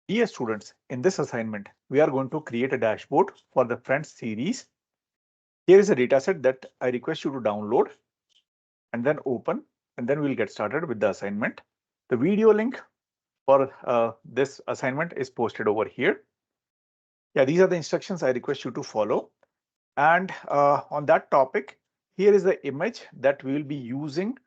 Dear students, in this assignment, we are going to create a dashboard for the Friends series. Here is a dataset that I request you to download and then open, and then we'll get started with the assignment. The video link for this assignment is posted over here. Yeah, these are the instructions I request you to follow. And on that topic, here is the image that we will be using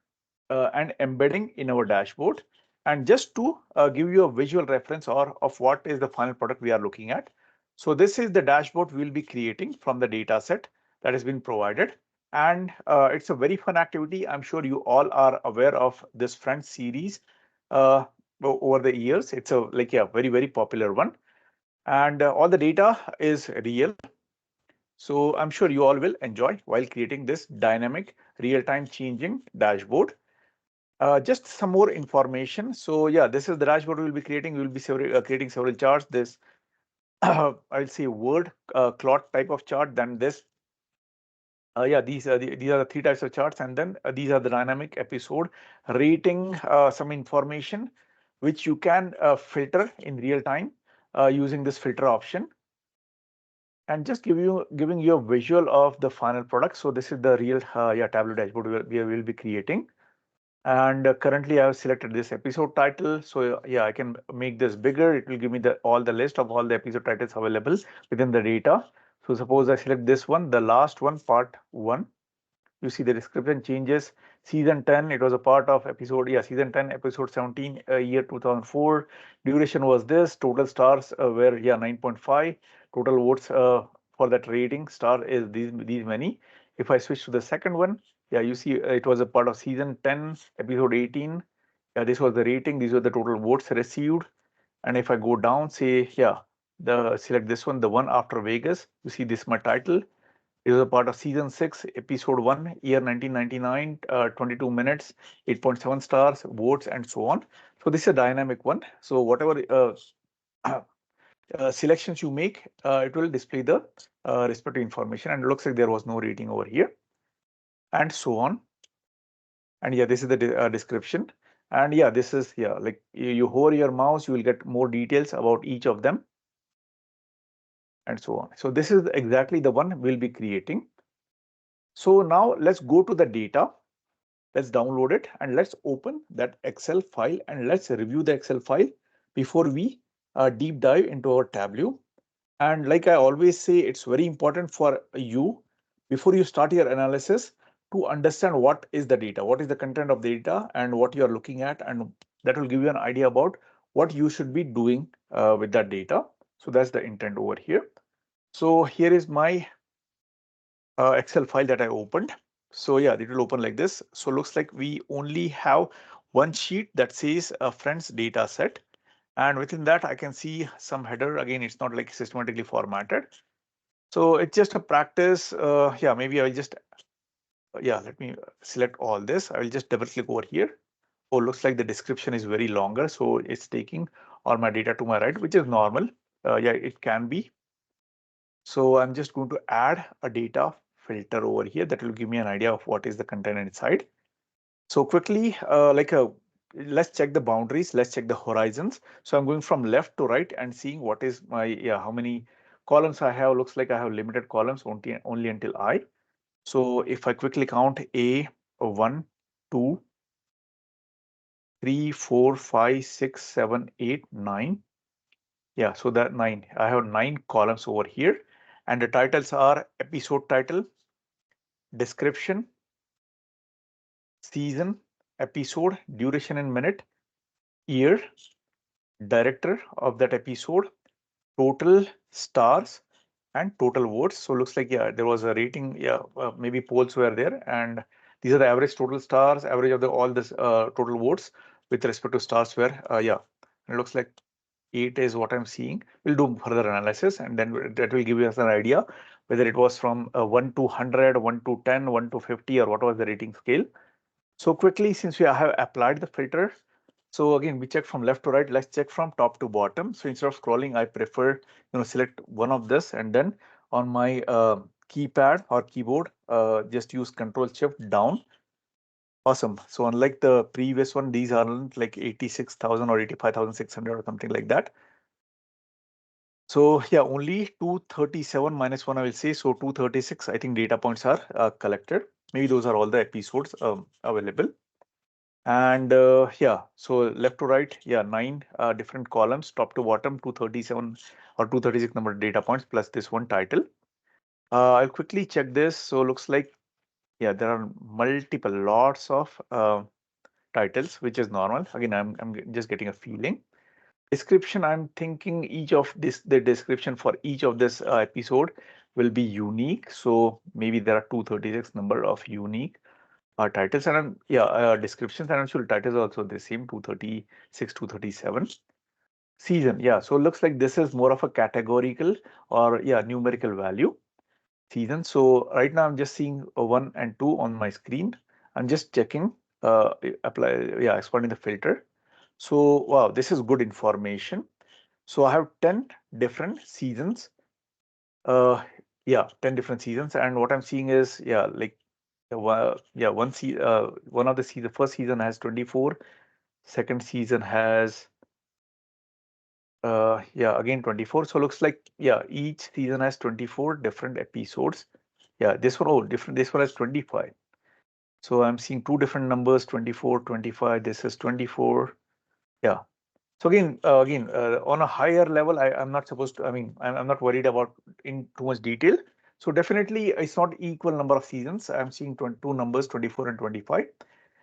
and embedding in our dashboard. And just to give you a visual reference or of what is the final product we are looking at. So this is the dashboard we'll be creating from the data set that has been provided. And it's a very fun activity. I'm sure you all are aware of this Friends series uh, over the years. It's a like a very popular one. And all the data is real. So I'm sure you all will enjoy while creating this dynamic real-time changing dashboard. Just some more information. So yeah, this is the dashboard we'll be creating. We'll be creating several charts. This I'll say word clock type of chart. Then this yeah, these are the three types of charts, and then these are the dynamic episode rating some information which you can filter in real time using this filter option. And just giving you a visual of the final product. So this is the real yeah Tableau dashboard we will be creating. And currently I have selected this episode title. So yeah, I can make this bigger. It will give me the all the list of all the episode titles available within the data. So suppose I select this one, the last one, part 1. You see the description changes. Season 10, it was a part of episode, yeah, season 10, episode 17, year 2004. Duration was this. Total stars were, yeah, 9.5. Total votes for that rating star is these many. If I switch to the second one, yeah, you see it was a part of season 10, episode 18. Yeah, this was the rating. These were the total votes received. And if I go down, say, yeah, select this one, the one after Vegas. You see this my title. It was a part of season 6, episode 1, year 1999, 22 minutes, 8.7 stars, votes, and so on. So this is a dynamic one. So whatever selections you make, it will display the respective information. And it looks like there was no rating over here, and so on. And yeah, this is the description. And yeah, this is, yeah, like you hover your mouse, you will get more details about each of them, and so on. So this is exactly the one we'll be creating. So now let's go to the data. Let's download it and let's open that Excel file and let's review the Excel file before we deep dive into our Tableau. And like I always say, it's very important for you before you start your analysis to understand what is the data, what is the content of the data and what you are looking at, and that will give you an idea about what you should be doing with that data. So that's the intent over here. So here is my Excel file that I opened. So yeah, it will open like this. So looks like we only have one sheet that says a friends data set. And within that, I can see some header. Again, it's not like systematically formatted. So it's just a practice. Yeah, maybe I'll just, yeah, let me select all this. I will just double click over here. Oh, looks like the description is very longer. So it's taking all my data to my right, which is normal. Yeah, it can be. So I'm just going to add a data filter over here that will give me an idea of what is the content inside. So quickly, let's check the boundaries. Let's check the horizons. So I'm going from left to right and seeing what is my, yeah, how many columns I have. Looks like I have limited columns only until I. So if I quickly count A, 1, 2, 3, 4, 5, 6, 7, 8, 9. Yeah, so that 9. I have 9 columns over here. And the titles are episode title, description, season, episode, duration in minute, year, director of that episode, total stars, and total votes. So looks like, yeah, there was a rating. Yeah, maybe polls were there, and these are the average total stars, average of the all this total votes with respect to stars were, yeah, and it looks like 8 is what I'm seeing. We'll do further analysis, and then that will give us an idea whether it was from 1 to 100, 1 to 10, 1 to 50, or what was the rating scale. So quickly, since we have applied the filter, so again, we check from left to right. Let's check from top to bottom. So instead of scrolling, I prefer, select one of this, and then on my keypad or keyboard, just use Control Shift down. Awesome. So unlike the previous one, these aren't like 86,000 or 85,600 or something like that. So yeah, only 237 minus 1 I will say. So 236, I think data points are collected. Maybe those are all the episodes available. And yeah, so left to right, yeah, 9 different columns, top to bottom, 237 or 236 number of data points plus this one title. I'll quickly check this. So looks like, yeah, there are multiple lots of titles, which is normal. Again, I'm just getting a feeling. Description, I'm thinking each of the description for each of this episode will be unique. So maybe there are 236 number of unique titles, and descriptions, and I'm sure titles are also the same, 236, 237. Season, yeah, so it looks like this is more of a categorical or yeah, numerical value. Season, so right now I'm just seeing 1 and 2 on my screen. I'm just checking, apply, yeah, expanding the filter. So wow, this is good information. So I have 10 different seasons. Uh, yeah, 10 different seasons, and what I'm seeing is, yeah, like yeah, one of the season, first season has 24, second season has yeah, again 24. So looks like, yeah, each season has 24 different episodes. Yeah, this one, oh, different, this one has 25. So I'm seeing two different numbers, 24, 25. This is 24. Yeah. So again, on a higher level, I'm not supposed to, I mean, I'm not worried about in too much detail. So definitely it's not equal number of seasons. I'm seeing two numbers, 24 and 25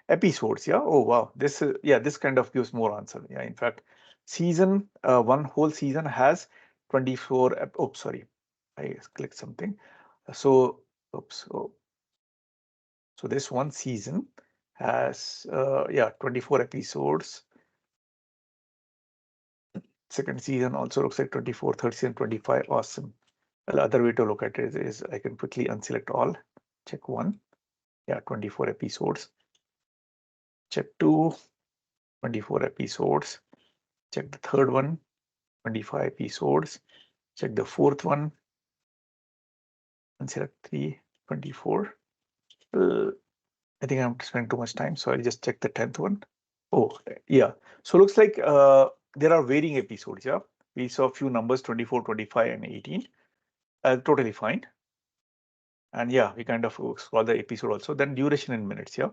episodes. Yeah. Oh, wow. This is, yeah, this kind of gives more answer. Yeah. In fact, season, one whole season has 24. Oops, sorry. I clicked something. So, oops. Oh, so this one season has, yeah, 24 episodes. Second season also looks like 24, third season 25. Awesome. Well, other way to look at it is I can quickly unselect all, check one. Yeah, 24 episodes. Check two, 24 episodes. Check the third one, 25 episodes. Check the fourth one, unselect 3, 24. I think I'm spending too much time, so I'll just check the 10th one. Oh, yeah. So looks like there are varying episodes. Yeah, we saw a few numbers, 24, 25, and 18. Totally fine. And yeah, we kind of scroll the episode also. Then duration in minutes. Yeah.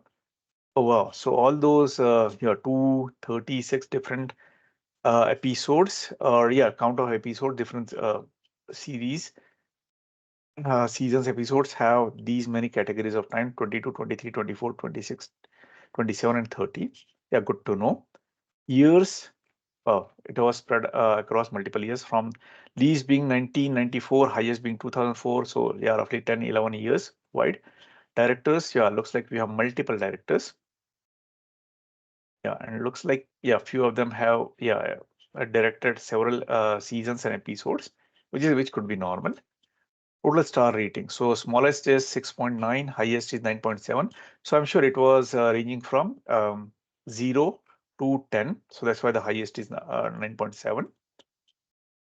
Oh wow. So all those yeah, 236 different episodes, or yeah, count of episode, different series, seasons episodes have these many categories of time: 22, 23, 24, 26, 27, and 30. Yeah, good to know. Years. Oh, it was spread across multiple years, from least being 1994, highest being 2004. So yeah, roughly 10, 11 years wide. Directors, yeah, looks like we have multiple directors. Yeah, and it looks like, yeah, few of them have, yeah, directed several seasons and episodes, which could be normal. Total star rating. So smallest is 6.9, highest is 9.7. So I'm sure it was ranging from 0 to 10. So that's why the highest is 9.7.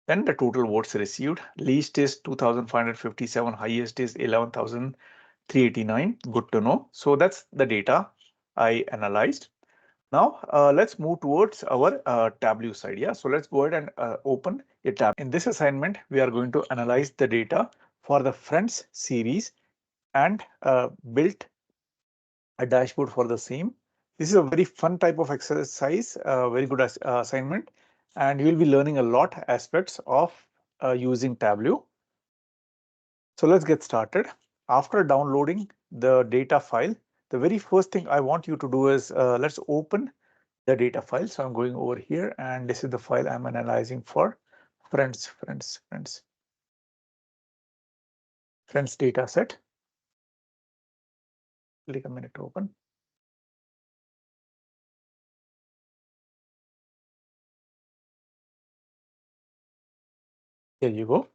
Then the total votes received. Least is 2,557, highest is 11,389. Good to know. So that's the data I analyzed. Now let's move towards our Tableau side. Yeah, so let's go ahead and open a tab. In this assignment, we are going to analyze the data for the Friends series and build a dashboard for the same. This is a very fun type of exercise, very good assignment, and you will be learning a lot aspects of using Tableau. So let's get started. After downloading the data file, the very first thing I want you to do is let's open the data file. So I'm going over here, and this is the file I'm analyzing for friends data set. Click a minute to open. Here you go.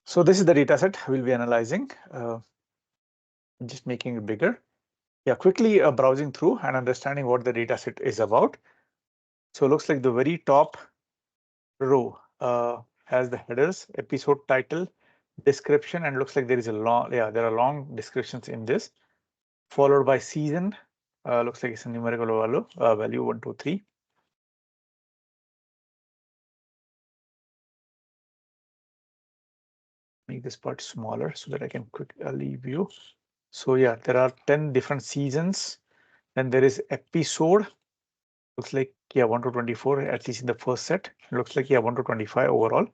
So this is the data set we'll be analyzing. Just making it bigger. Yeah, quickly browsing through and understanding what the data set is about. So it looks like the very top row has the headers, episode title, description, and looks like there is a long, yeah, there are long descriptions in this, followed by season. Looks like it's a numerical value 1, 2, 3. make this part smaller so that I can quickly view. So yeah, there are 10 different seasons. Then there is episode. Looks like, yeah, 1 to 24, at least in the first set. It looks like, yeah, 1 to 25 overall.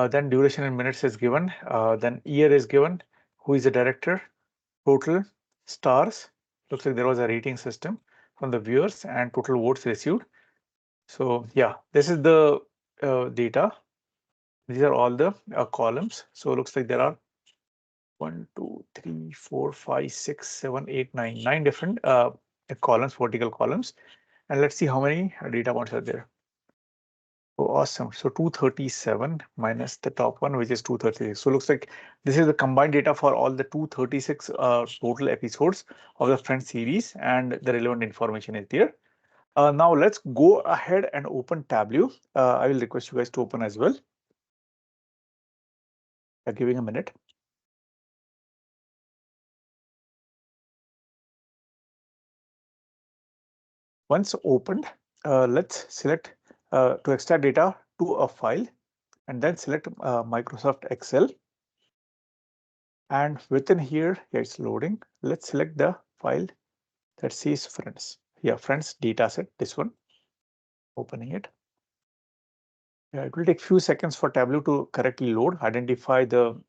Then duration in minutes is given. Then year is given. Who is the director? Total stars. Looks like there was a rating system from the viewers and total votes received. So yeah, this is the data. These are all the columns. So it looks like there are 1, 2, 3, 4, 5, 6, 7, 8, 9, 9 different columns, vertical columns. And let's see how many data points are there. Oh, awesome. So 237 minus the top one, which is 236. So it looks like this is the combined data for all the 236 total episodes of the Friends series, and the relevant information is there. Now let's go ahead and open Tableau. I will request you guys to open as well. Giving a minute. Once opened, let's select to extract data to a file, and then select Microsoft Excel. And within here, it's loading. Let's select the file that says Friends. Yeah, Friends dataset, this one. Opening it. Yeah, it will take few seconds for Tableau to correctly load, identify the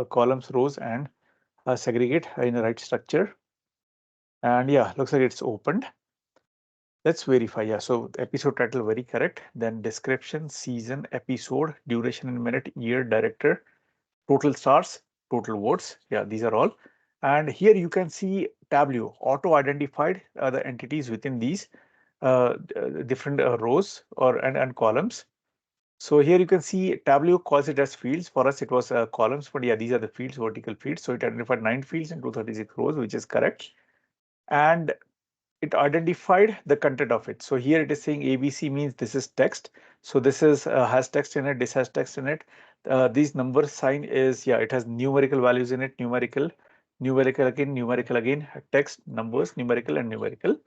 columns, rows, and segregate in the right structure. And yeah, looks like it's opened. Let's verify. Yeah, so episode title very correct. Then description, season, episode, duration in minute, year, director, total stars, total votes. Yeah, these are all. And here you can see Tableau auto identified the entities within these different rows or and columns. So here you can see Tableau calls it as fields. For us, it was columns, but yeah, these are the fields, vertical fields. So it identified 9 fields and 236 rows, which is correct. And it identified the content of it. So here it is saying ABC means this is text. So this is has text in it. This has text in it. These number sign is, yeah, it has numerical values in it. Numerical, numerical again, text, numbers, numerical and numerical.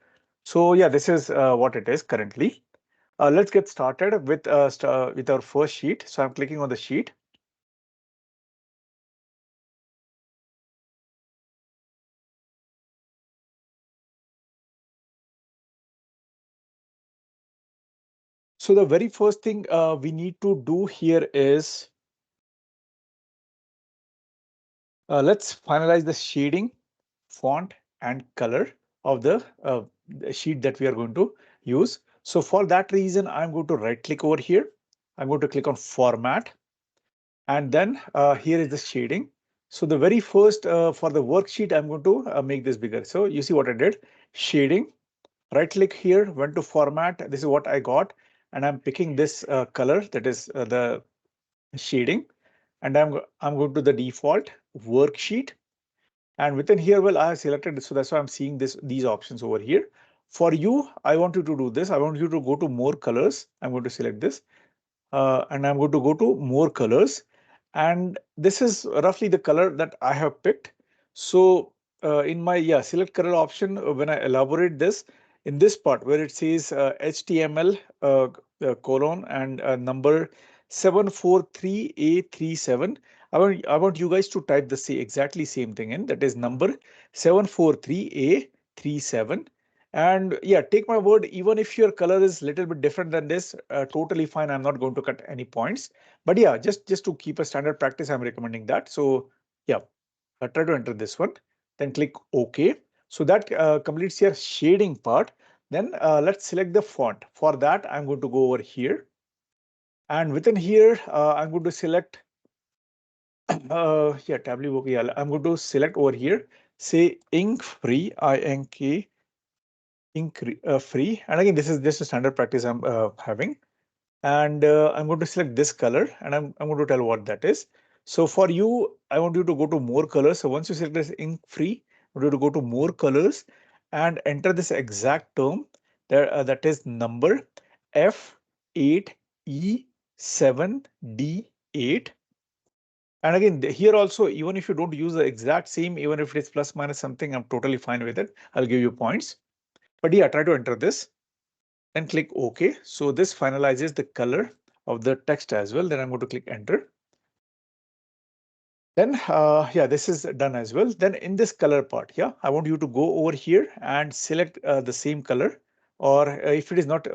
So yeah, this is what it is currently. Let's get started with our first sheet. So I'm clicking on the sheet. So the very first thing we need to do here is let's finalize the shading, font, and color of the sheet that we are going to use. So for that reason, I'm going to right click over here. I'm going to click on Format, and then here is the shading. So the very first for the worksheet, I'm going to make this bigger. So you see what I did? Shading, right click here, went to Format. This is what I got, and I'm picking this color, that is the shading, and I'm going to the default worksheet. And within here, well, I have selected this, so that's why I'm seeing these options over here. For you, I want you to do this. I want you to go to more colors. I'm going to select this, and I'm going to go to more colors. And this is roughly the color that I have picked. So in my select color option, when I elaborate this, in this part where it says HTML colon and number 743A37, I want you guys to type the exactly same thing in, that is number 743A37. And yeah, take my word, even if your color is a little bit different than this, totally fine. I'm not going to cut any points. But yeah, just to keep a standard practice, I'm recommending that. So yeah, try to enter this one, then click OK. So that completes your shading part. Then let's select the font. For that, I'm going to go over here. And within here, I'm going to select Tableau. Okay, yeah, I'm going to select over here, say ink free, INK free. And again, this is just a standard practice I'm having. And I'm going to select this color, and I'm going to tell what that is. So for you, I want you to go to more colors. So once you select this ink free, I want you to go to more colors and enter this exact term there, that is number F8E7D8. And again, here also, even if you don't use the exact same, even if it is plus minus something, I'm totally fine with it. I'll give you points. But yeah, try to enter this. Then click OK. So this finalizes the color of the text as well. Then I'm going to click enter. Then yeah, this is done as well. Then in this color part, yeah, I want you to go over here and select the same color, or if it is not,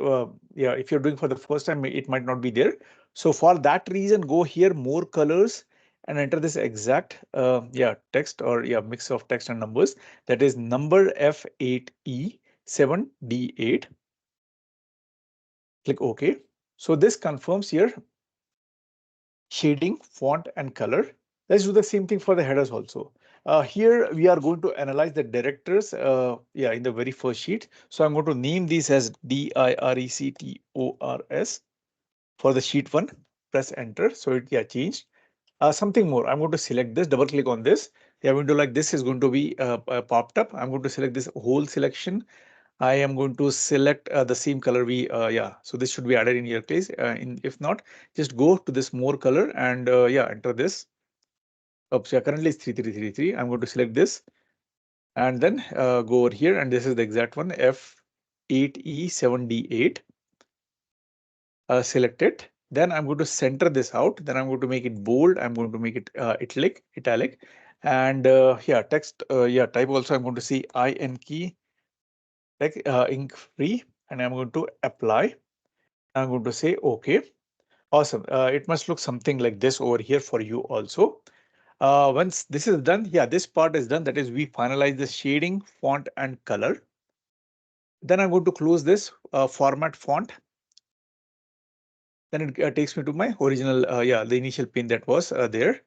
yeah, if you're doing for the first time, it might not be there. So for that reason, go here, more colors, and enter this exact yeah, text, or yeah, mix of text and numbers. That is number F8E7D8. Click OK. So this confirms here shading, font, and color. Let's do the same thing for the headers also. Here we are going to analyze the directors, yeah, in the very first sheet. So I'm going to name these as DIRECTORS for the sheet one. Press enter. So it, yeah, changed. Something more. I'm going to select this, double click on this. Yeah, window like this is going to be popped up. I'm going to select this whole selection. I am going to select the same color yeah, so this should be added in your case. If not, just go to this more color and yeah, enter this. Oops, yeah, currently it's 3333. I'm going to select this and then go over here, and this is the exact one, F8E7D8. Select it. Then I'm going to center this out. Then I'm going to make it bold. I'm going to make it italic, and yeah, text, yeah, type also. I'm going to see IN key, like ink free, and I'm going to apply. I'm going to say OK. Awesome. It must look something like this over here for you also. Once this is done, yeah, this part is done. That is, we finalize the shading, font, and color. Then I'm going to close this format font. Then it takes me to my original, yeah, the initial pin that was there.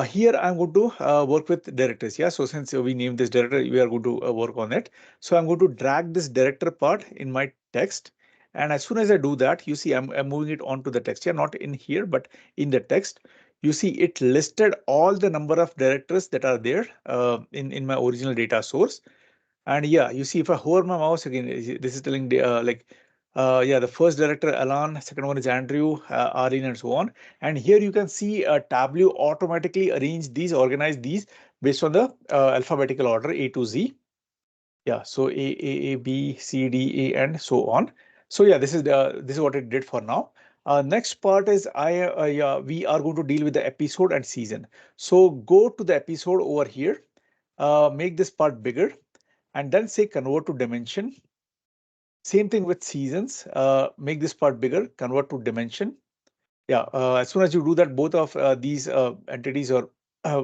Here I'm going to work with directors. Yeah, so since we named this director, we are going to work on it. So I'm going to drag this director part in my text. And as soon as I do that, you see I'm moving it onto the text. Yeah, not in here, but in the text. You see it listed all the number of directors that are there in my original data source. And yeah, you see if I hover my mouse again, this is telling the like yeah, the first director Alan, second one is Andrew, Arlene, and so on. And here you can see Tableau automatically arrange these, organize these based on the alphabetical order A to Z. Yeah, so A, B, C, D, A, and so on. So yeah, this is what it did for now. Next part is yeah, we are going to deal with the episode and season. So go to the episode over here, make this part bigger, and then say convert to dimension. Same thing with seasons. Make this part bigger, convert to dimension. Yeah, as soon as you do that, both of these entities or uh,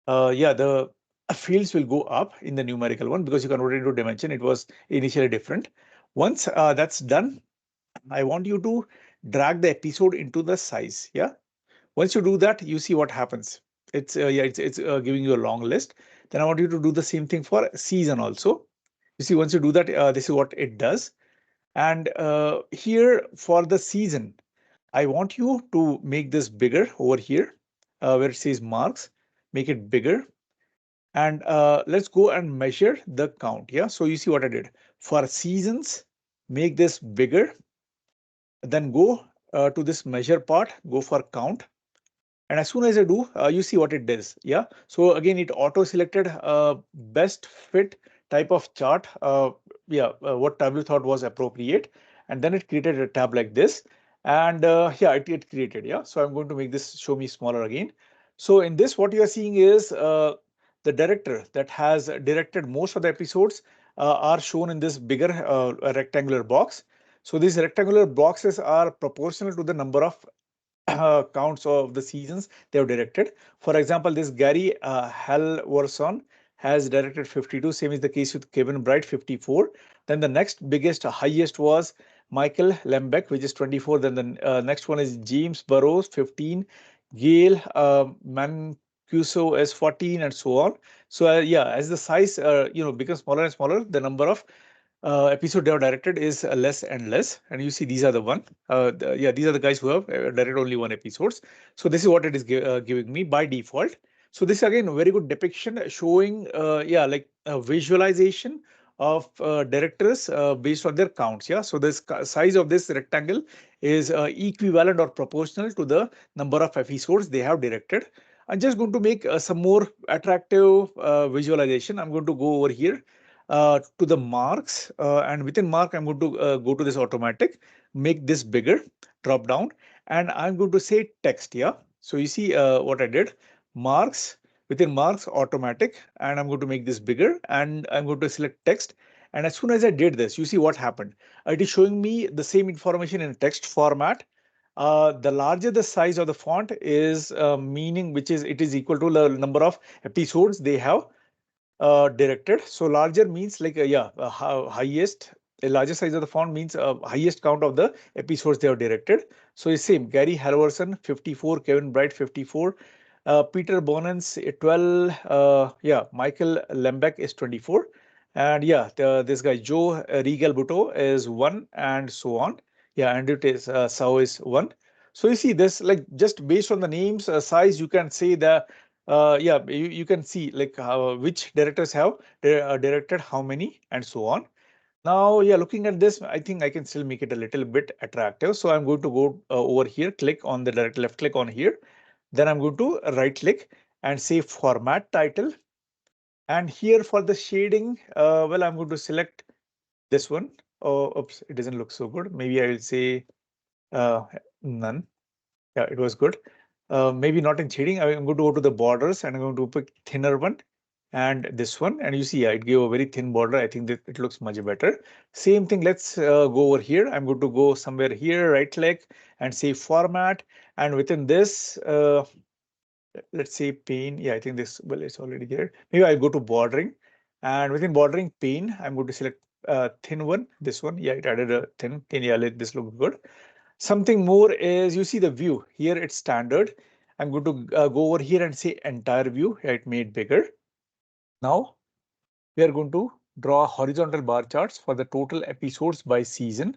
yeah, the fields will go up in the numerical one because you converted it to dimension. It was initially different. Once that's done, I want you to drag the episode into the size. Yeah. Once you do that, you see what happens. It's yeah, it's giving you a long list. Then I want you to do the same thing for season also. You see, once you do that, this is what it does. And here for the season, I want you to make this bigger over here where it says marks, make it bigger. And let's go and measure the count. Yeah, so you see what I did for seasons, make this bigger, then go to this measure part, go for count. And as soon as I do, you see what it does. Yeah. So again, it auto selected best fit type of chart. Yeah, what Tableau thought was appropriate. And then it created a tab like this. And yeah, it created. Yeah. So I'm going to make this show me smaller again. So in this, what you are seeing is the director that has directed most of the episodes are shown in this bigger rectangular box. So these rectangular boxes are proportional to the number of counts of the seasons they have directed. For example, this Gary Halvorson has directed 52. Same is the case with Kevin Bright, 54. Then the next biggest, highest was Michael Lembeck, which is 24. Then the next one is James Burrows, 15. Gail Mancuso is 14, and so on. So yeah, as the size becomes smaller and smaller, the number of episode they have directed is less and less. And you see these are the one. Yeah, these are the guys who have directed only one episodes. So this is what it is giving me by default. So this again a very good depiction showing yeah, like a visualization of directors based on their counts. Yeah, so this size of this rectangle is equivalent or proportional to the number of episodes they have directed. I'm just going to make some more attractive visualization. I'm going to go over here to the marks, and within mark I'm going to go to this automatic, make this bigger, drop down, and I'm going to say text. Yeah, so you see what I did. marks, within marks automatic, and I'm going to make this bigger, and I'm going to select text. And as soon as I did this, you see what happened. It is showing me the same information in text format. The larger the size of the font is meaning which is it is equal to the number of episodes they have directed. So larger means like yeah, highest. A larger size of the font means highest count of the episodes they have directed. So it's same. Gary Halvorson 54, Kevin Bright 54, Peter Bonans 12, yeah, Michael Lembeck is 24, and yeah, this guy Joe Regal Buto is 1, and so on. Yeah, and it is Sao is 1. So you see this, like just based on the names size, you can say the yeah, you can see like how which directors have directed how many and so on. Now, yeah, looking at this, I think I can still make it a little bit attractive. So I'm going to go over here, click on the direct left click on here. Then I'm going to right click and say format title. And here for the shading, well, I'm going to select this one. Oh, oops, it doesn't look so good. Maybe I will say none. Yeah, it was good. Maybe not in shading. I'm going to go to the borders and I'm going to pick thinner one and this one. And you see, yeah, it gave a very thin border. I think that it looks much better. Same thing. Let's go over here. I'm going to go somewhere here, right click and say format. And within this, let's say pane. Yeah, I think this, well, it's already there. Maybe I'll go to bordering, and within bordering pane, I'm going to select thin one. This one. Yeah, it added a thin. Yeah, let this look good. Something more is you see the view here, it's standard. I'm going to go over here and say entire view. Yeah, it made bigger. Now we are going to draw horizontal bar charts for the total episodes by season.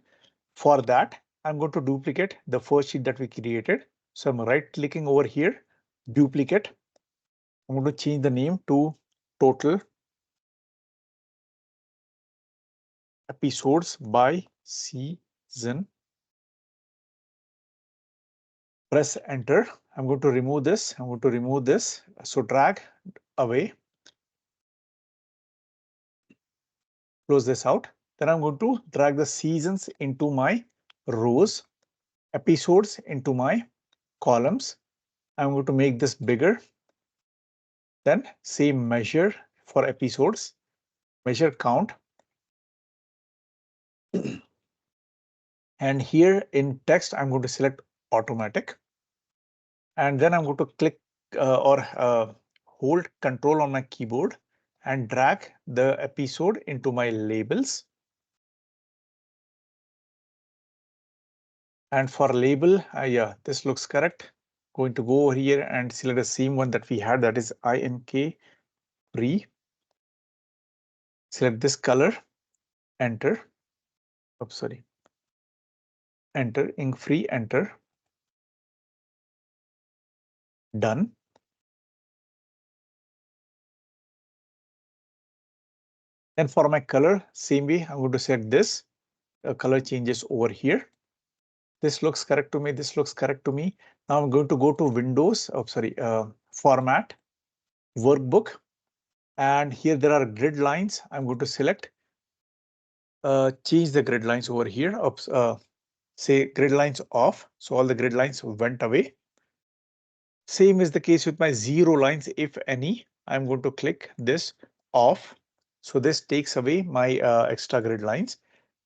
For that, I'm going to duplicate the first sheet that we created. So I'm right clicking over here, duplicate. I'm going to change the name to total episodes by season. Press enter. I'm going to remove this. I'm going to remove this. So drag away. Close this out. Then I'm going to drag the seasons into my rows, episodes into my columns. I'm going to make this bigger. Then say measure for episodes, measure count. And here in text, I'm going to select automatic. And then I'm going to click or hold Control on my keyboard and drag the episode into my labels. And for label, yeah, this looks correct. Going to go over here and select the same one that we had, that is INK free. Select this color, enter. Oops, sorry. Enter, ink free, enter. Done. And for my color, same way, I'm going to select this. Color changes over here. This looks correct to me. This looks correct to me. Now I'm going to go to Windows, oh, sorry, format, workbook. And here there are grid lines. I'm going to select, change the grid lines over here. Oops, say grid lines off. So all the grid lines went away. Same is the case with my zero lines, if any. I'm going to click this off. So this takes away my extra grid lines.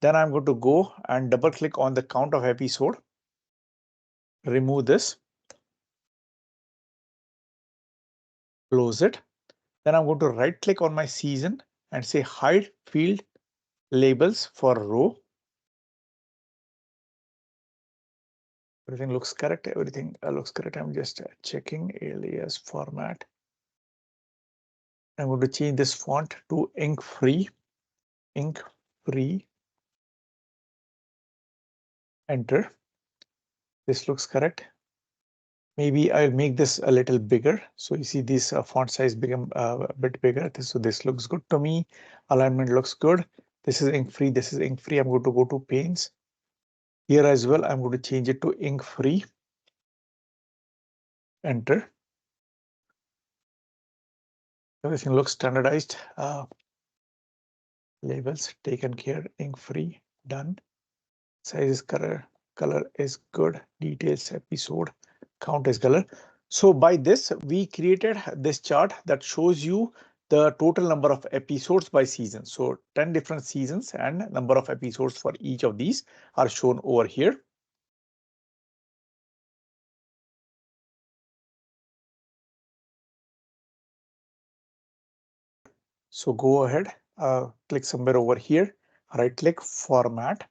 Then I'm going to go and double click on the count of episode. Remove this. Close it. Then I'm going to right click on my season and say hide field labels for row. Everything looks correct. Everything looks correct. I'm just checking alias format. I'm going to change this font to ink free. Ink free. Enter. This looks correct. Maybe I'll make this a little bigger. So you see this font size become a bit bigger. So this looks good to me. Alignment looks good. This is ink free. This is ink free. I'm going to go to panes. Here as well, I'm going to change it to ink free. Enter. Everything looks standardized. Labels taken care, ink free, done. Size is color is good. Details episode count is color. So by this, we created this chart that shows you the total number of episodes by season. So 10 different seasons and number of episodes for each of these are shown over here. So go ahead, click somewhere over here, right click, format,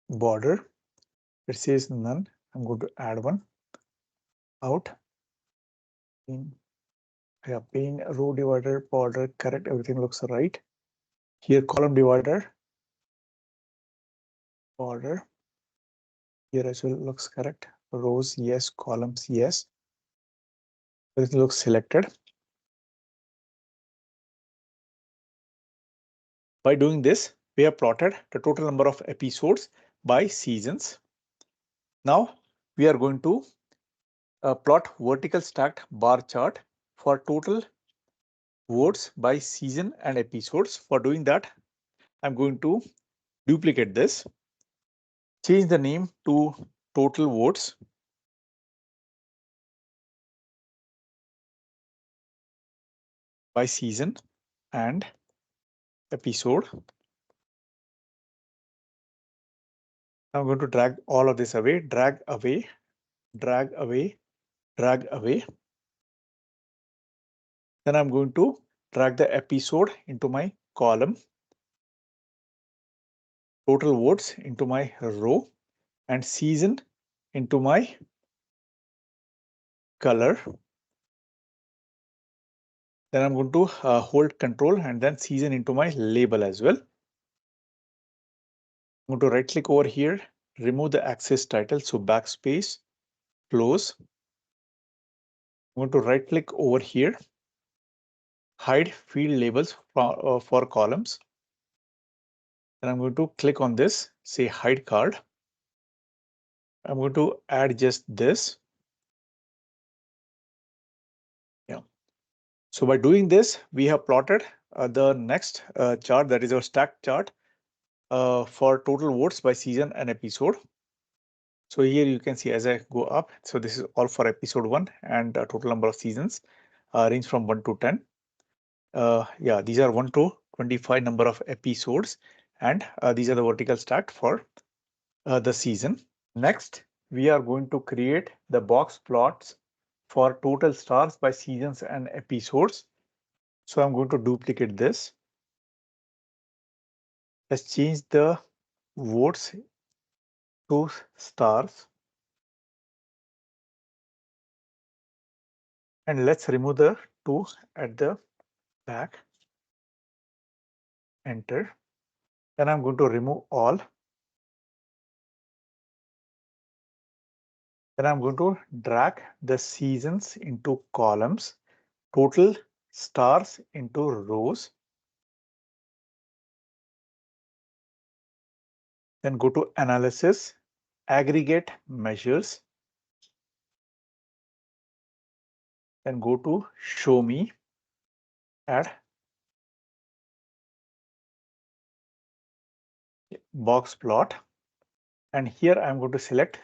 border. It says none. I'm going to add one. Out. Yeah, pane, row divider, border, correct. Everything looks right. Here, column divider, border. Here as well looks correct. Rows, yes. Columns, yes. Everything looks selected. By doing this, we have plotted the total number of episodes by seasons. Now we are going to plot vertical stacked bar chart for total votes by season and episodes. For doing that, I'm going to duplicate this, change the name to total votes, by season and episode. I'm going to drag all of this away, drag away, drag away, drag away. Then I'm going to drag the episode into my column, total votes into my row, and season into my color. Then I'm going to hold control and then season into my label as well. I'm going to right click over here, remove the axis title. So backspace, close. I'm going to right click over here, hide field labels for columns. Then I'm going to click on this, say hide card. I'm going to add just this. Yeah. So by doing this, we have plotted the next chart, that is our stack chart for total votes by season and episode. So here you can see as I go up. So this is all for episode 1 and total number of seasons range from 1 to 10. Yeah, these are 1 to 25 number of episodes, and these are the vertical stacked for the season. Next, we are going to create the box plots for total stars by seasons and episodes. So I'm going to duplicate this. Let's change the votes to stars. And let's remove the 2 at the back. Enter. Then I'm going to remove all. Then I'm going to drag the seasons into columns, total stars into rows. Then go to analysis, aggregate measures. Then go to show me, add box plot. And here I'm going to select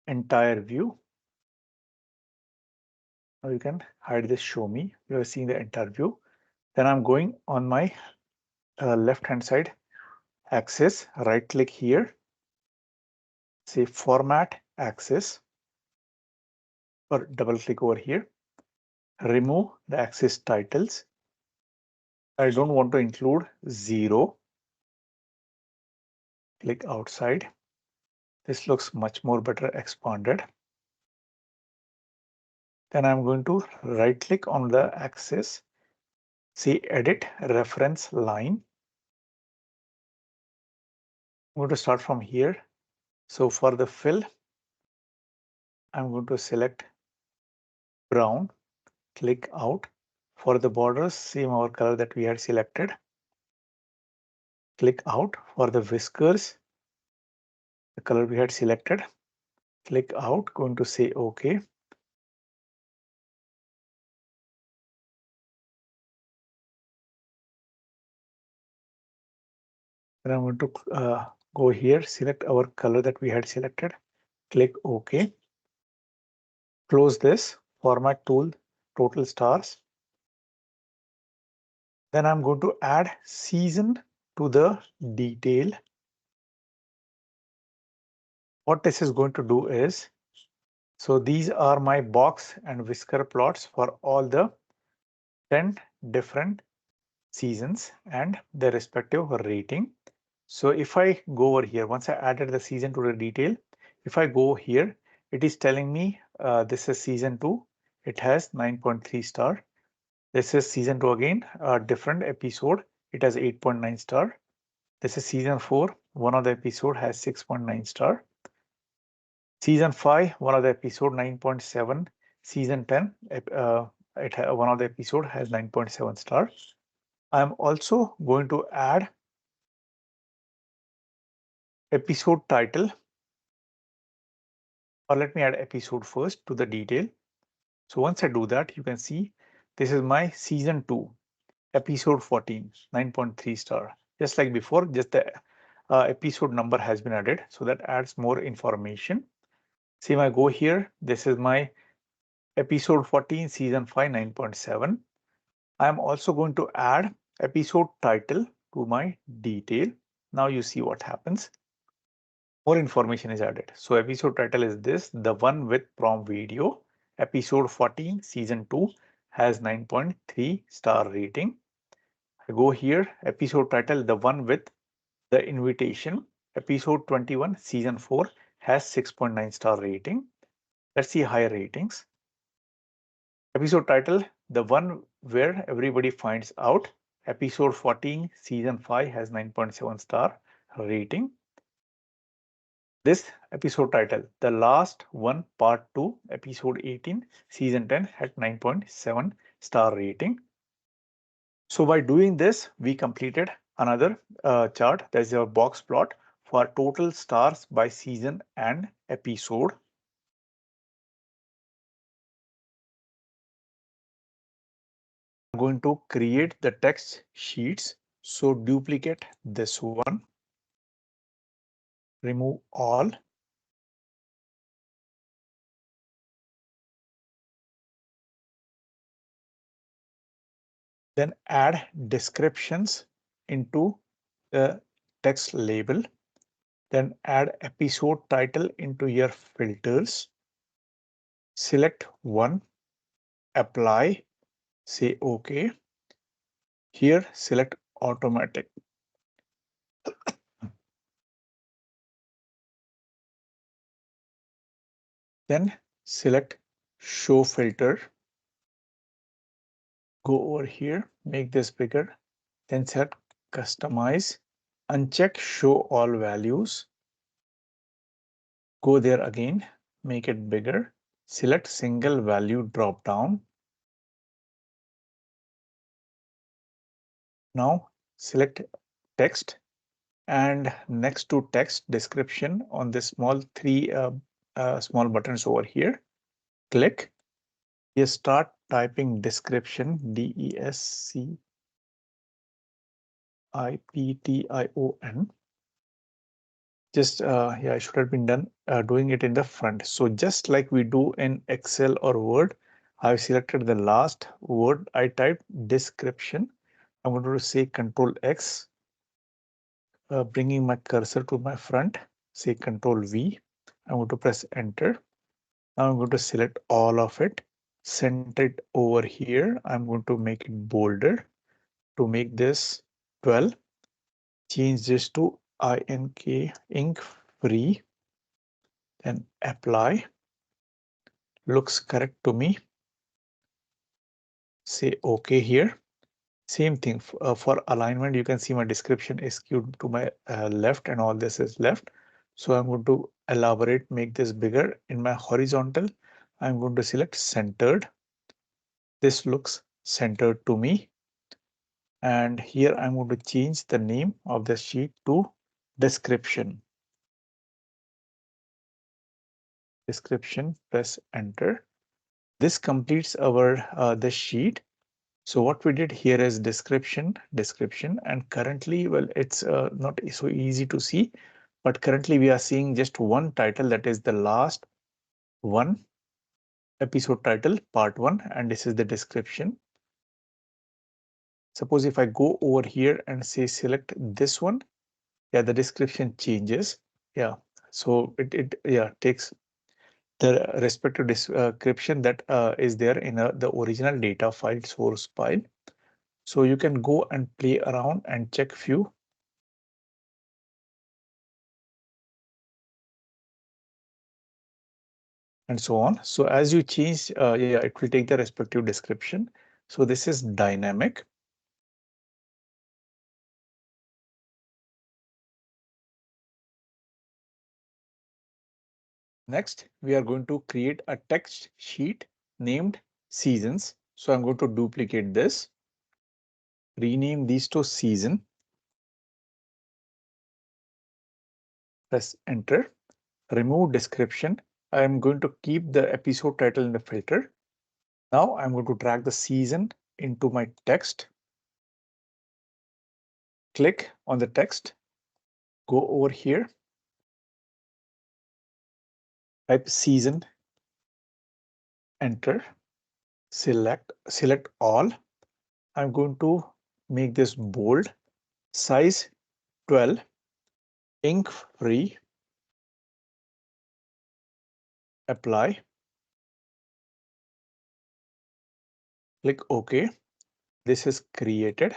entire view. Now you can hide this show me. You are seeing the entire view. Then I'm going on my left hand side axis, right click here, say format axis, or double click over here, remove the axis titles. I don't want to include 0. Click outside. This looks much more better expanded. Then I'm going to right click on the axis, say edit reference line. I'm going to start from here. So for the fill, I'm going to select brown, click out. For the borders, same our color that we had selected. Click out. For the whiskers, the color we had selected. Click out, going to say OK. Then I'm going to go here, select our color that we had selected. Click OK. Close this format tool, total stars. Then I'm going to add season to the detail. What this is going to do is, so these are my box and whisker plots for all the 10 different seasons and their respective rating. So if I go over here, once I added the season to the detail, if I go here, it is telling me this is season 2. It has 9.3 star. This is season 2 again, a different episode. It has 8.9 star. This is season 4. One of the episode has 6.9 star. Season 5, one of the episode 9.7. Season 10, one of the episode has 9.7 star. I'm also going to add episode title, or let me add episode first to the detail. So once I do that, you can see this is my season 2, episode 14, 9.3 star. Just like before, just the episode number has been added, so that adds more information. Same, I go here, this is my episode 14, season 5, 9.7. I'm also going to add episode title to my detail. Now you see what happens. More information is added. So episode title is this, the one with prom video. Episode 14, season 2 has 9.3 star rating. I go here, episode title, the one with the invitation. Episode 21, season 4 has 6.9 star rating. Let's see higher ratings. Episode title, the one where everybody finds out. Episode 14, season 5 has 9.7 star rating. This episode title, the last one, part 2, episode 18, season 10 had 9.7 star rating. So by doing this, we completed another chart. There's a box plot for total stars by season and episode. I'm going to create the text sheets. So duplicate this one, remove all. Then add descriptions into the text label. Then add episode title into your filters. Select one, apply, say OK. Here, select automatic. Then select show filter. Go over here, make this bigger. Then select customize. Uncheck show all values. Go there again, make it bigger. Select single value drop down. Now select text, and next to text description on the small three small buttons over here, click. You start typing description, DESCRIPTION. Just yeah, I should have been done doing it in the front. So just like we do in Excel or Word, I've selected the last word. I typed description. I'm going to say Control X, bringing my cursor to my front, say Control V. I'm going to press enter. Now I'm going to select all of it, center it over here. I'm going to make it bolder to make this 12. Change this to ink free, then apply. Looks correct to me. Say OK here. Same thing for alignment. You can see my description is skewed to my left and all this is left. So I'm going to elaborate, make this bigger. In my horizontal, I'm going to select centered. This looks centered to me. And here I'm going to change the name of the sheet to description. Description, press enter. This completes our the sheet. So what we did here is description, and currently, well, it's not so easy to see, but currently we are seeing just one title, that is the last one. episode title part 1, and this is the description. Suppose if I go over here and say select this one, yeah, the description changes. Yeah, so it takes the respective description that is there in the original data file source file. So you can go and play around and check few. And so on. So as you change, yeah, it will take the respective description. So this is dynamic. Next, we are going to create a text sheet named seasons. So I'm going to duplicate this, rename these to season, press enter, remove description. I'm going to keep the episode title in the filter. Now I'm going to drag the season into my text. Click on the text, go over here, type season, enter, select all. I'm going to make this bold, size 12, ink free, apply, click OK. This is created.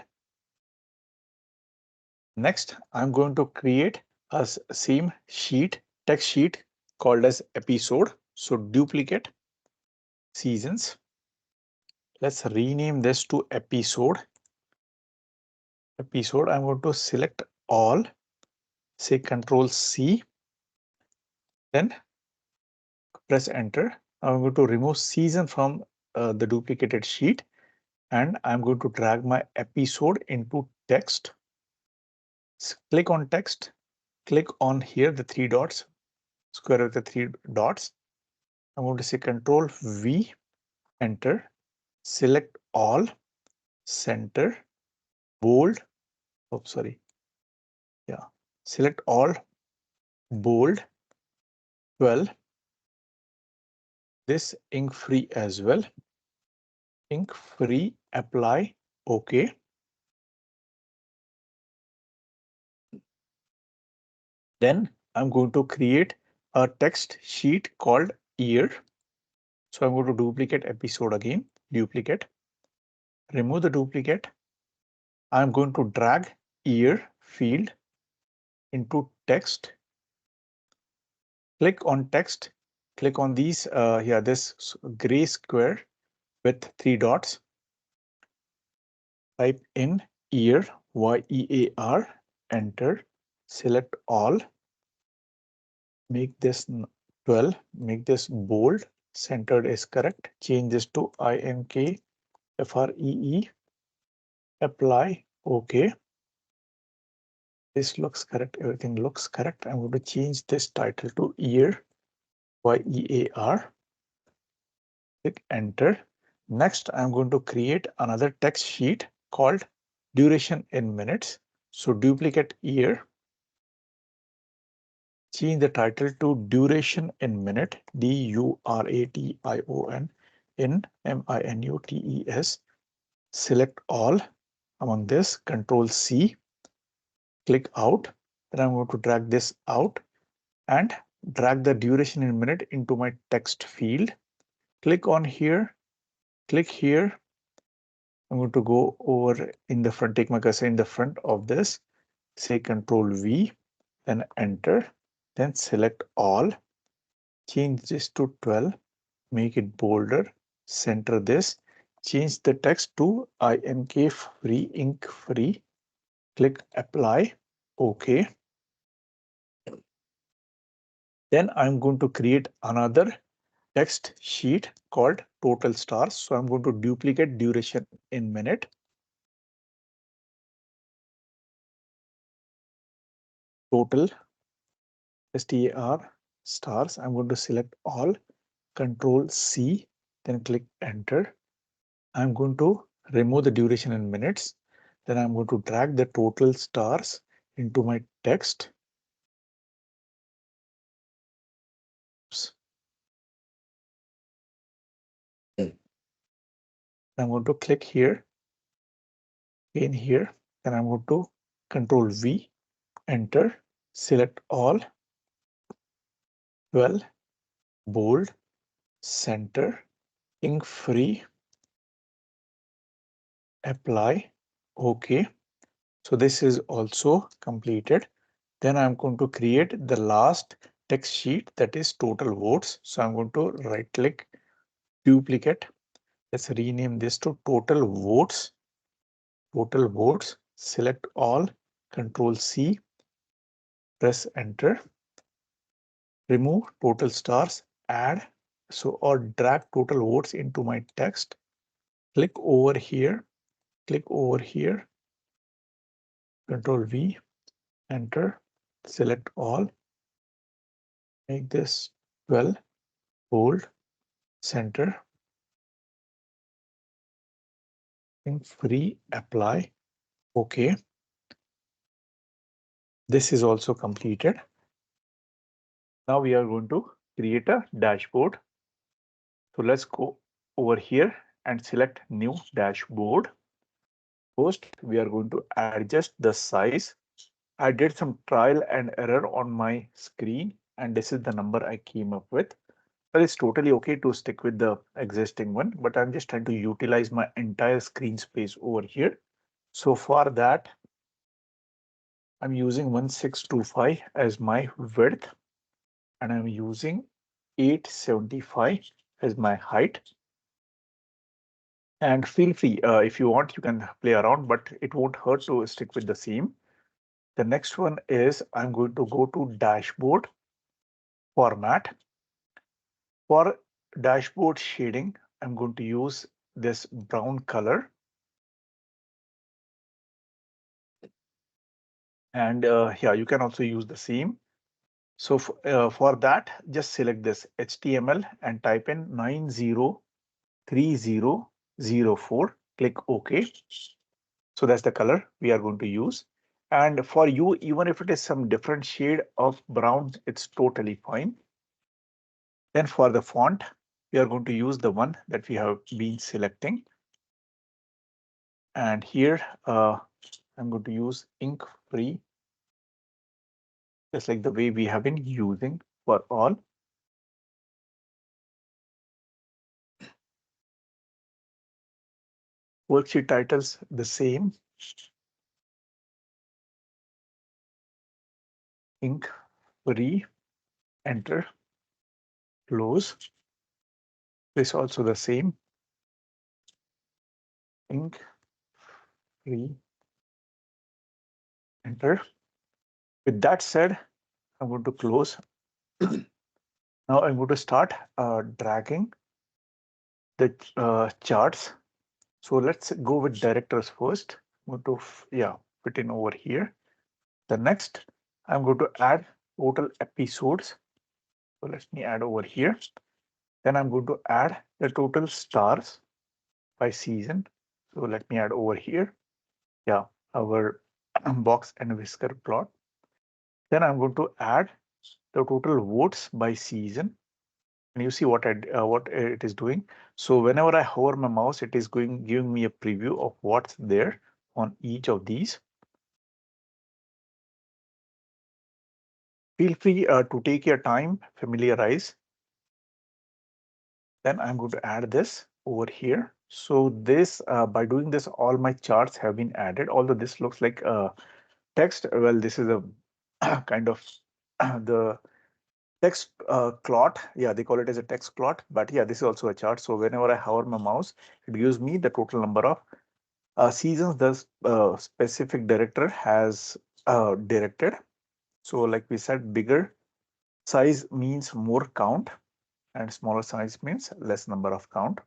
Next, I'm going to create a same sheet, text sheet called as episode. So duplicate seasons. Let's rename this to episode. Episode, I'm going to select all, say Control C, then press enter. I'm going to remove season from the duplicated sheet, and I'm going to drag my episode into text. Click on text, click on here the three dots, square with the three dots. I'm going to say Control V, enter, select all, center, bold. Oh, sorry. Yeah, select all, bold, 12. This ink free as well. Ink free, apply, OK. Then I'm going to create a text sheet called year. So I'm going to duplicate episode again, duplicate, remove the duplicate. I'm going to drag year field into text. Click on text, click on these, this gray square with three dots. Type in year, Y-E-A-R, enter, select all, make this 12, make this bold, centered is correct, change this to INK, FREE, apply, OK. This looks correct, everything looks correct. I'm going to change this title to year, Y-E-A-R, click enter. Next, I'm going to create another text sheet called duration in minutes. So duplicate year, change the title to duration in minute, DURATION in MINUTES. Select all among this, Control C, click out. Then I'm going to drag this out and drag the duration in minute into my text field. Click on here, click here. I'm going to go over in the front, take my cursor in the front of this, say Control V, then enter, then select all, change this to 12, make it bolder, center this, change the text to INK free, ink free, click apply, OK. Then I'm going to create another text sheet called total stars. So I'm going to duplicate duration in minute, total STAR stars. I'm going to select all, Control C, then click enter. I'm going to remove the duration in minutes. Then I'm going to drag the total stars into my text. Oops. I'm going to click here, in here, and I'm going to Control V, enter, select all, 12, bold, center, ink free, apply, OK. So this is also completed. Then I'm going to create the last text sheet, that is total votes. So I'm going to right click, duplicate. Let's rename this to total votes. Total votes, select all, Control C, press enter. Remove total stars, add, so or drag total votes into my text. Click over here, Control V, enter, select all, make this 12, bold, center, free, apply, OK. This is also completed. Now we are going to create a dashboard. So let's go over here and select new dashboard. First, we are going to adjust the size. I did some trial and error on my screen, and this is the number I came up with. But it's totally okay to stick with the existing one, but I'm just trying to utilize my entire screen space over here. So for that, I'm using 1625 as my width, and I'm using 875 as my height. And feel free, if you want, you can play around, but it won't hurt to stick with the same. The next one is I'm going to go to dashboard format. For dashboard shading, I'm going to use this brown color. And yeah, you can also use the same. So for that, just select this HTML and type in 903004. Click OK. So that's the color we are going to use. And for you, even if it is some different shade of brown, it's totally fine. Then for the font, we are going to use the one that we have been selecting. And here I'm going to use ink free, just like the way we have been using for all. Worksheet titles the same. Ink free, enter, close. This also the same. Ink free, enter. With that said, I'm going to close. Now I'm going to start dragging the charts. So let's go with directors first. I'm going to fit in over here. The next, I'm going to add total episodes. So let me add over here. Then I'm going to add the total stars by season. So let me add over here. Yeah, our box and whisker plot. Then I'm going to add the total votes by season. And you see what it is doing. So whenever I hover my mouse, it is giving me a preview of what's there on each of these. Feel free to take your time, familiarize. Then I'm going to add this over here. So this, by doing this, all my charts have been added. Although this looks like text, well, this is a kind of the text clot. Yeah, they call it as a text clot. But yeah, this is also a chart. So whenever I hover my mouse, it gives me the total number of seasons the specific director has directed. So like we said, bigger size means more count, and smaller size means less number of count.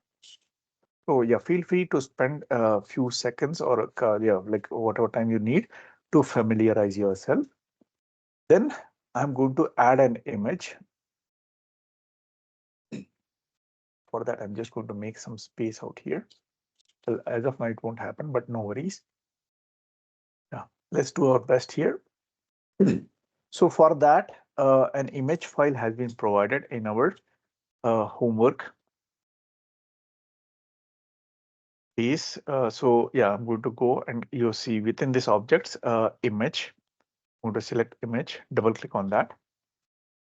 So yeah, feel free to spend a few seconds or yeah, like whatever time you need to familiarize yourself. Then I'm going to add an image. For that, I'm just going to make some space out here. Well, as of now, it won't happen, but no worries. Yeah, let's do our best here. So for that, an image file has been provided in our homework. space. So yeah, I'm going to go and you see within this objects image. I'm going to select image, double click on that.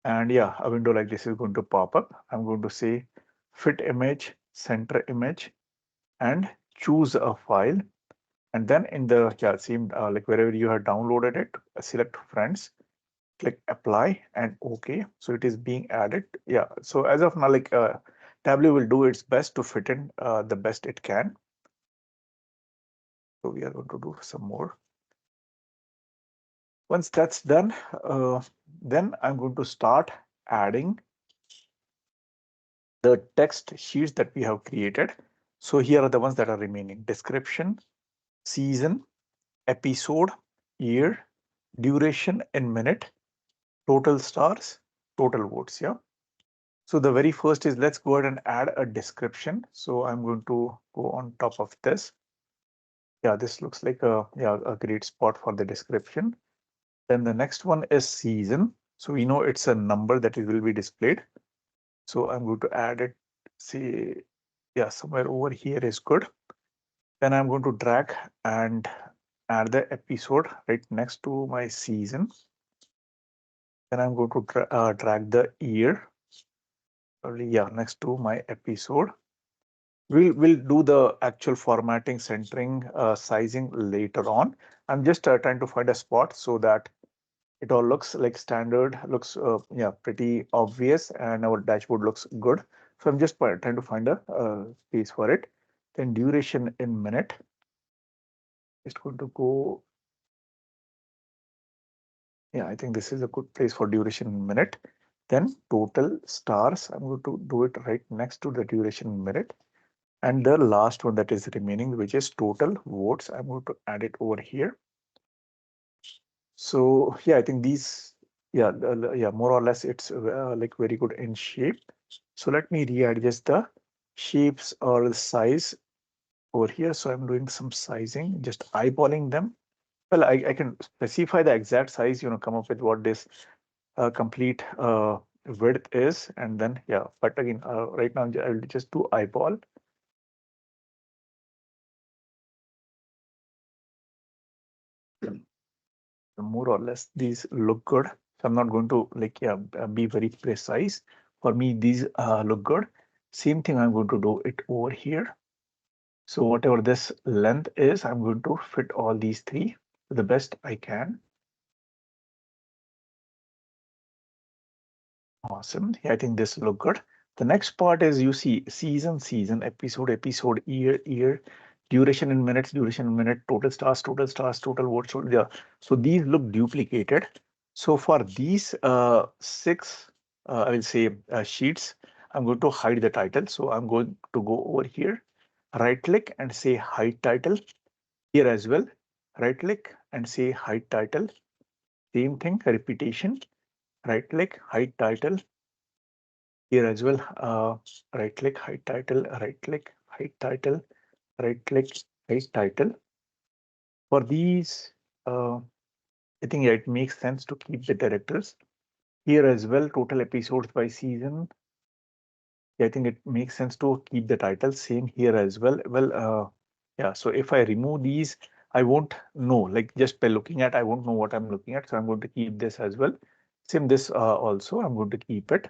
And yeah, a window like this is going to pop up. I'm going to say fit image, center image, and choose a file. And then in the same like wherever you have downloaded it, select friends, click apply and OK. So it is being added. Yeah. So as of now, like Tableau will do its best to fit in the best it can. So we are going to do some more. Once that's done, then I'm going to start adding the text sheets that we have created. So here are the ones that are remaining: description, season, episode, year, duration in minute, total stars, total votes. Yeah. So the very first is, let's go ahead and add a description. So I'm going to go on top of this. Yeah, this looks like a great spot for the description. Then the next one is season. So we know it's a number that it will be displayed. So I'm going to add it, say, yeah, somewhere over here is good. Then I'm going to drag and add the episode right next to my season. Then I'm going to drag the year, yeah, next to my episode. We'll do the actual formatting, centering, sizing later on. I'm just trying to find a spot so that it all looks like standard, looks yeah, pretty obvious, and our dashboard looks good. So I'm just trying to find a space for it. Then duration in minute. Just going to go. Yeah, I think this is a good place for duration in minute. Then total stars. I'm going to do it right next to the duration in minute. And the last one that is remaining, which is total votes, I'm going to add it over here. So yeah, I think these, yeah, yeah, more or less it's like very good in shape. So let me readjust the shapes or the size over here. So I'm doing some sizing, just eyeballing them. Well, I can specify the exact size, come up with what this complete width is, and then yeah. But again, right now I'll just do eyeball. More or less these look good. So I'm not going to like be very precise. For me, these look good. Same thing I'm going to do it over here. So whatever this length is, I'm going to fit all these three to the best I can. Awesome. Yeah, I think this look good. The next part is you see season, episode, year, duration in minutes, total stars, total votes. So yeah, so these look duplicated. So for these six, I will say sheets, I'm going to hide the title. So I'm going to go over here, right click and say hide title. Here as well, right click and say hide title. Same thing, repetition, right click, hide title. Here as well, right click, hide title, right click, hide title, right click, hide title. For these, I think it makes sense to keep the directors. Here as well, total episodes by season. I think it makes sense to keep the title. Same here as well. Well, yeah, so if I remove these, I won't know, like just by looking at, I won't know what I'm looking at. So I'm going to keep this as well. Same this also, I'm going to keep it.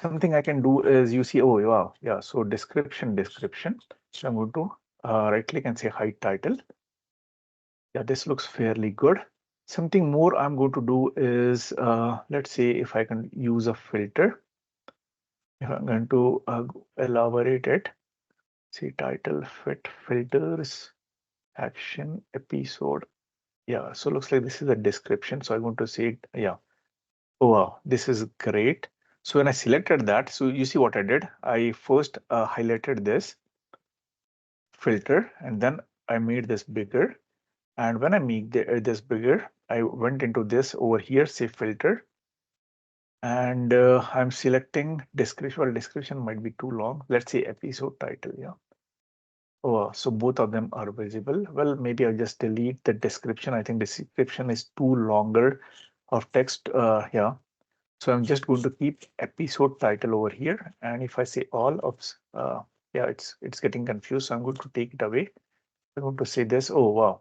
Something I can do is you see, oh, wow, yeah, so description. So I'm going to right click and say hide title. Yeah, this looks fairly good. Something more I'm going to do is, let's say if I can use a filter, if I'm going to elaborate it, see title, fit, filters, action, episode. Yeah, so looks like this is a description. So I'm going to say it, yeah. Oh, wow, this is great. So when I selected that, so you see what I did? I first highlighted this filter and then I made this bigger. And when I make this bigger, I went into this over here, say filter. And I'm selecting description. Well, description might be too long. Let's say episode title. Yeah. Oh, so both of them are visible. Well, maybe I'll just delete the description. I think the description is too longer of text. Yeah. So I'm just going to keep episode title over here. And if I say all of, Yeah, it's getting confused. So I'm going to take it away. I'm going to say this. Oh, wow.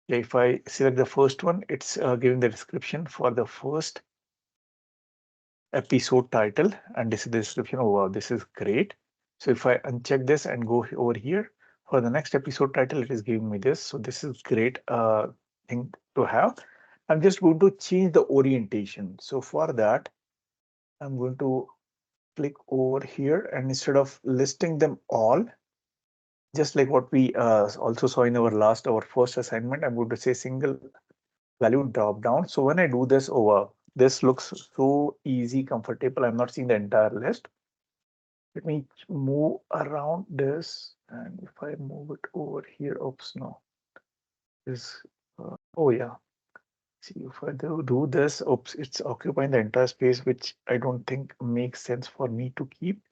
Yeah, if I select the first one, it's giving the description for the first episode title, and this is the description. Oh, wow, this is great. So if I uncheck this and go over here for the next episode title, it is giving me this. So this is great thing to have. I'm just going to change the orientation. So for that, I'm going to click over here, and instead of listing them all, just like what we also saw in our first assignment, I'm going to say single value drop down. So when I do this over, this looks so easy, comfortable. I'm not seeing the entire list. Let me move around this, and if I move it over here, oops, no, is oh yeah. See, if I do this, oops, it's occupying the entire space, which I don't think makes sense for me to keep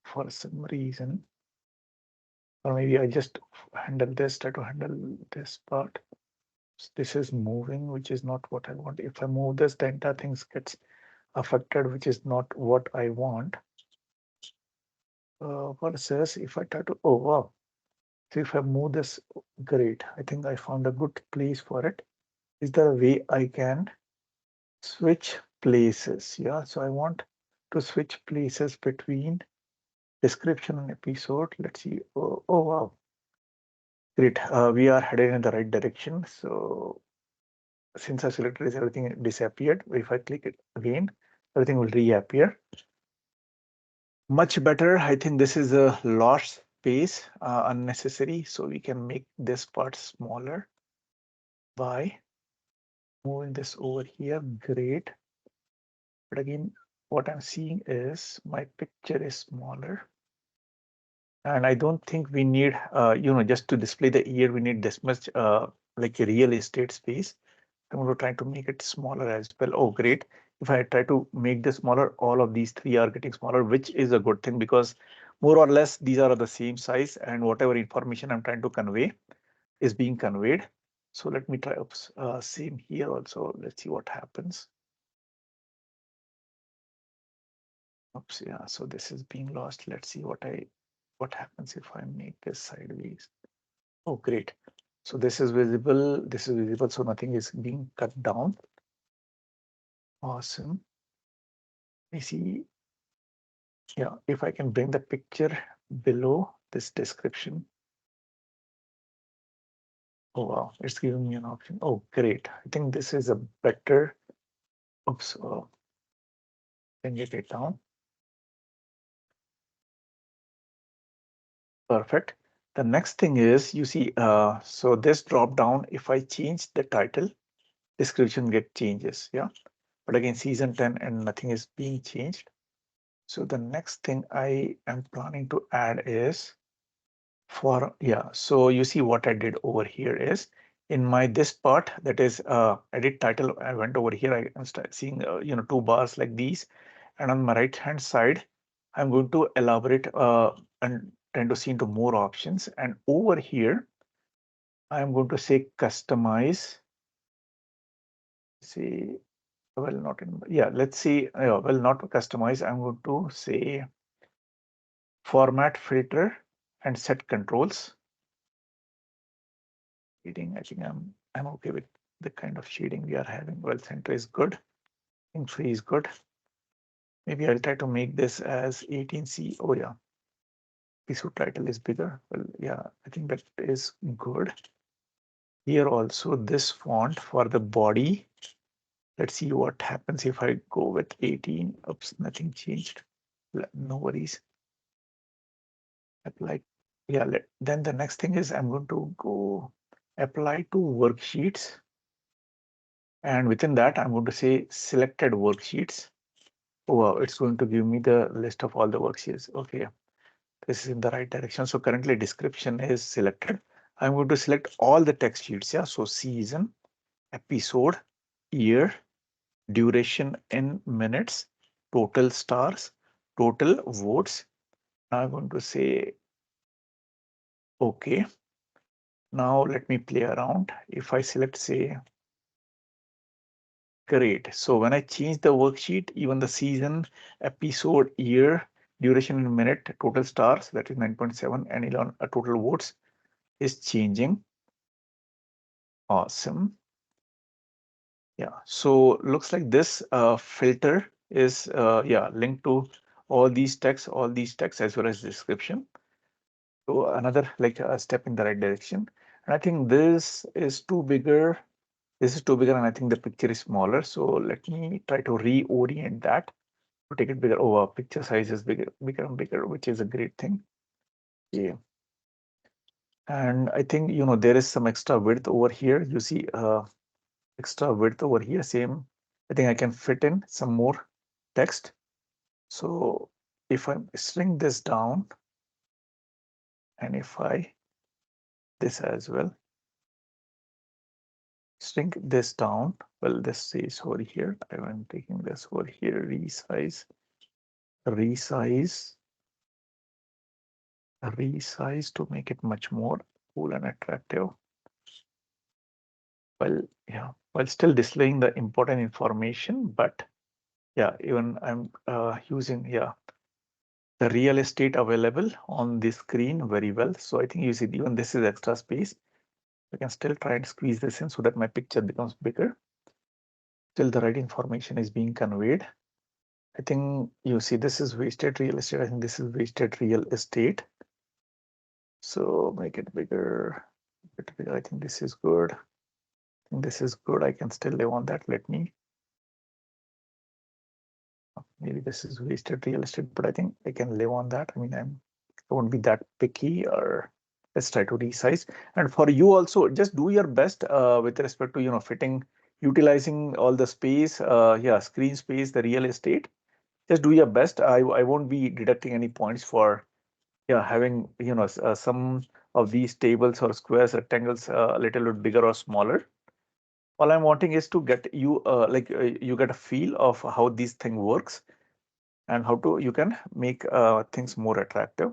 for some reason. Or maybe I just handle this, try to handle this part. This is moving, which is not what I want. If I move this, the entire thing gets affected, which is not what I want. Versus if I try to, oh wow. So if I move this, great. I think I found a good place for it. Is there a way I can switch places? Yeah, so I want to switch places between description and episode. Let's see. Oh wow. Great. We are headed in the right direction. So since I selected this, everything disappeared. If I click it again, everything will reappear. Much better. I think this is a lost space, unnecessary. So we can make this part smaller by moving this over here. Great. But again, what I'm seeing is my picture is smaller. And I don't think we need, just to display the ear, we need this much like a real estate space. I'm going to try to make it smaller as well. Oh, great. If I try to make this smaller, all of these three are getting smaller, which is a good thing because more or less these are the same size and whatever information I'm trying to convey is being conveyed. So let me try, oops, same here also. Let's see what happens. Oops, yeah, so this is being lost. Let's see what happens if I make this sideways. Oh, great. So this is visible, so nothing is being cut down. Awesome. I see. Yeah, if I can bring the picture below this description. Oh, wow, it's giving me an option. Oh, great. I think this is a better, oops, then get it down. Perfect. The next thing is, you see, so this drop down, if I change the title, description get changes, yeah. But again, season 10 and nothing is being changed. So the next thing I am planning to add is so you see what I did over here is in my this part that is edit title, I went over here, I am seeing two bars like these, and on my right hand side I'm going to elaborate and tend to see into more options, and over here I'm going to say customize, say well not in yeah let's see well not customize, I'm going to say format filter and set controls. Shading, I think I'm okay with the kind of shading we are having. Well, center is good. Ink free is good. Maybe I'll try to make this as 18C. Oh yeah. Episode title is bigger. Well, yeah, I think that is good. Here also this font for the body. Let's see what happens if I go with 18. Oops, nothing changed. No worries. Apply. Yeah, then the next thing is I'm going to go apply to worksheets. And within that, I'm going to say selected worksheets. Oh, wow, it's going to give me the list of all the worksheets. Okay, this is in the right direction. So currently description is selected. I'm going to select all the text sheets. Yeah, so season, episode, year, duration in minutes, total stars, total votes. Now I'm going to say okay. Now let me play around. If I select, say, great. So when I change the worksheet, even the season, episode, year, duration in a minute, total stars, that is 9.7, and total votes is changing. Awesome. Yeah, so looks like this filter is linked to all these texts as well as description. So another like a step in the right direction. And I think this is too bigger. This is too bigger, and I think the picture is smaller. So let me try to reorient that to take it bigger. Oh, picture size is bigger and bigger, which is a great thing. Yeah. And I think, there is some extra width over here. You see extra width over here, same. I think I can fit in some more text. So if I shrink this down, and if I this as well, shrink this down, well, this is over here. I'm taking this over here, resize, resize, resize to make it much more cool and attractive. Well, yeah, while still displaying the important information, but yeah, even I'm using the real estate available on the screen very well. So I think you see even this is extra space. I can still try and squeeze this in so that my picture becomes bigger. Still the right information is being conveyed. I think you see this is wasted real estate. I think this is wasted real estate. So make it bigger, a bit bigger. I think this is good. I think this is good. I can still live on that. Let me. Maybe this is wasted real estate, but I think I can live on that. I mean, I won't be that picky, or let's try to resize. And for you also, just do your best with respect to, fitting, utilizing all the space, screen space, the real estate. Just do your best. I won't be deducting any points for, having, some of these tables or squares, rectangles a little bit bigger or smaller. All I'm wanting is to get you, you get a feel of how this thing works and how to you can make things more attractive.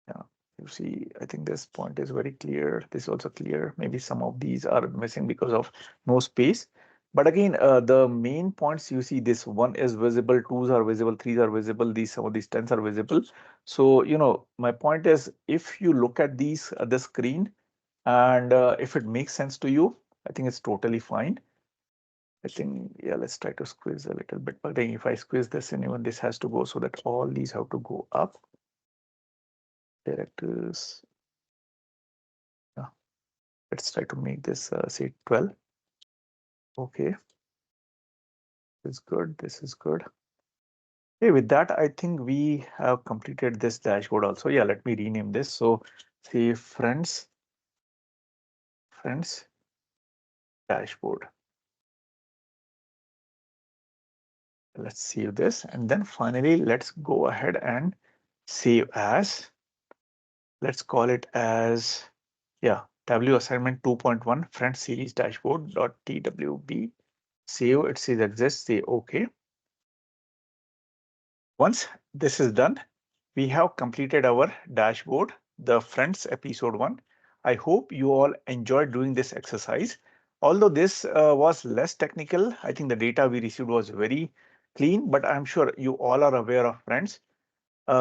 Yeah, you see, I think this point is very clear. This is also clear. Maybe some of these are missing because of no space. But again, the main points you see, this one is visible, twos are visible, threes are visible, these some of these tens are visible. So, my point is, if you look at these the screen, and if it makes sense to you, I think it's totally fine. I think, yeah, let's try to squeeze a little bit. But then if I squeeze this in, even this has to go, so that all these have to go up. Directors. Yeah. Let's try to make this say 12. Okay. This is good. This is good. Okay, with that, I think we have completed this dashboard also. Yeah, let me rename this. So say friends dashboard. Let's save this. And then finally, let's go ahead and save as. Let's call it as, Tableau assignment 2.1 friends series dashboard.twb. Save, it says exists, say OK. Once this is done, we have completed our dashboard, the Friends episode 1. I hope you all enjoyed doing this exercise. Although this was less technical, I think the data we received was very clean, but I'm sure you all are aware of Friends.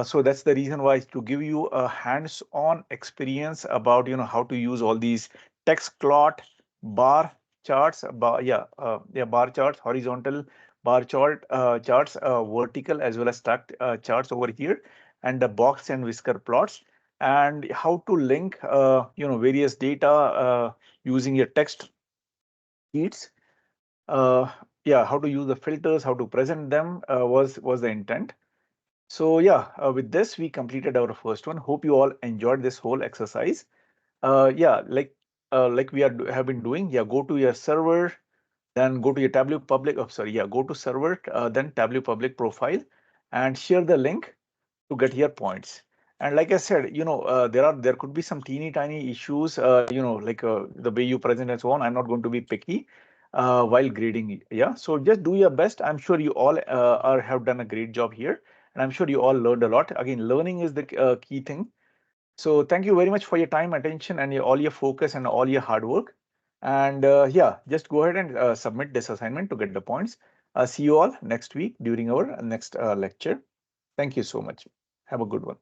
So that's the reason why, to give you a hands-on experience about how to use all these text plot, bar charts, bar charts, horizontal bar charts, vertical as well as stacked charts over here, and the box and whisker plots, and how to link various data using your text sheets. How to use the filters, how to present them was the intent. So with this, we completed our first one. Hope you all enjoyed this whole exercise. Like we have been doing. Yeah, go to your server, then go to your Tableau public. Oh, sorry. Yeah, go to server, then Tableau public profile, and share the link to get your points. And like I said, there could be some teeny tiny issues, like the way you present and so on. I'm not going to be picky while grading. Yeah, so just do your best. I'm sure you all have done a great job here, and I'm sure you all learned a lot. Again, learning is the key thing. So thank you very much for your time, attention, and all your focus and all your hard work. And just go ahead and submit this assignment to get the points. See you all next week during our next lecture. Thank you so much. Have a good one.